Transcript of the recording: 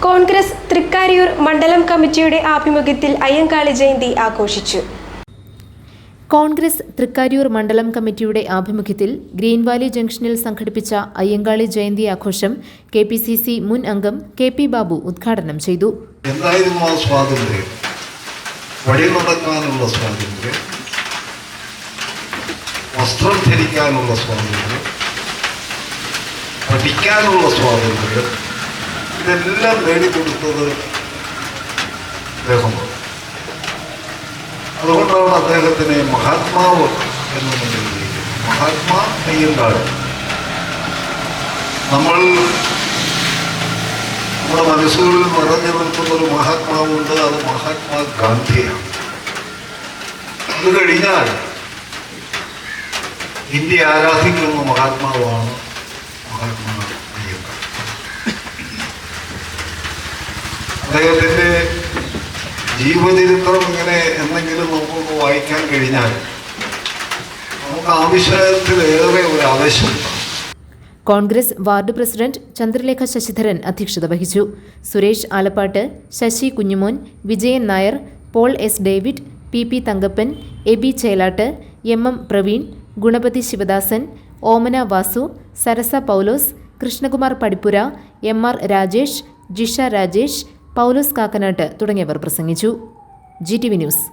കോൺഗ്രസ് തൃക്കാരിയൂർ മണ്ഡലം കമ്മിറ്റിയുടെ ആഭിമുഖ്യത്തിൽ അയ്യങ്കാളി ജയന്തി ആഘോഷിച്ചു. കോൺഗ്രസ് തൃക്കാരിയൂർ മണ്ഡലം കമ്മിറ്റിയുടെ ആഭിമുഖ്യത്തിൽ ഗ്രീൻ വാലി ജംഗ്ഷനിൽ സംഘടിപ്പിച്ച അയ്യങ്കാളി ജയന്തി ആഘോഷം KPCC മുൻ അംഗം KP ബാബു ഉദ്ഘാടനം ചെയ്തു. എന്തായിരുന്നു ആ സ്വാതന്ത്ര്യം? വഴി നടക്കാനുള്ള സ്വാതന്ത്ര്യം, വസ്ത്രം ധരിക്കാനുള്ള സ്വാതന്ത്ര്യം, പഠിക്കാനുള്ള സ്വാതന്ത്ര്യം, ഇതെല്ലാം നേടിക്കൊടുത്തത് അദ്ദേഹമാണ്. അതുകൊണ്ടാണ് അദ്ദേഹത്തിനെ മഹാത്മാവ് എന്ന് വിളിക്കുന്നത്. മഹാത്മാ അയ്യങ്കാളി. നമ്മുടെ മനസ്സുകളിൽ നിറഞ്ഞു നിൽക്കുന്നൊരു മഹാത്മാവുണ്ട്, അത് മഹാത്മാ ഗാന്ധിയാണ്. അത് കഴിഞ്ഞാൽ ഇന്ത്യ ആരാധിക്കുന്ന മഹാത്മാവാണ് മഹാത്മാ അയ്യങ്കാളി. അദ്ദേഹത്തിൻ്റെ ജീവചരിത്രം ഇങ്ങനെ എന്തെങ്കിലും നമുക്ക് വായിക്കാൻ കഴിഞ്ഞാൽ നമുക്ക് ആ വിഷയത്തിലേറെ ഒരു ആവേശമുണ്ട്. കോൺഗ്രസ് വാർഡ് പ്രസിഡന്റ് ചന്ദ്രലേഖ ശശിധരൻ അധ്യക്ഷത വഹിച്ചു. Suresh Alappatt, Sasi Kunjumon, Vijayan Nair, Paul S. David, PP Thankappan, Eby Chelatt, MM Praveen, Ganapathy Sivadasan, Omana Vasu, Sarasa Paulose, Krishnakumar Padippura, MR Rajesh, Jisha Rajesh, Paulose Kakkanatt തുടങ്ങിയവർ പ്രസംഗിച്ചു. GTV news.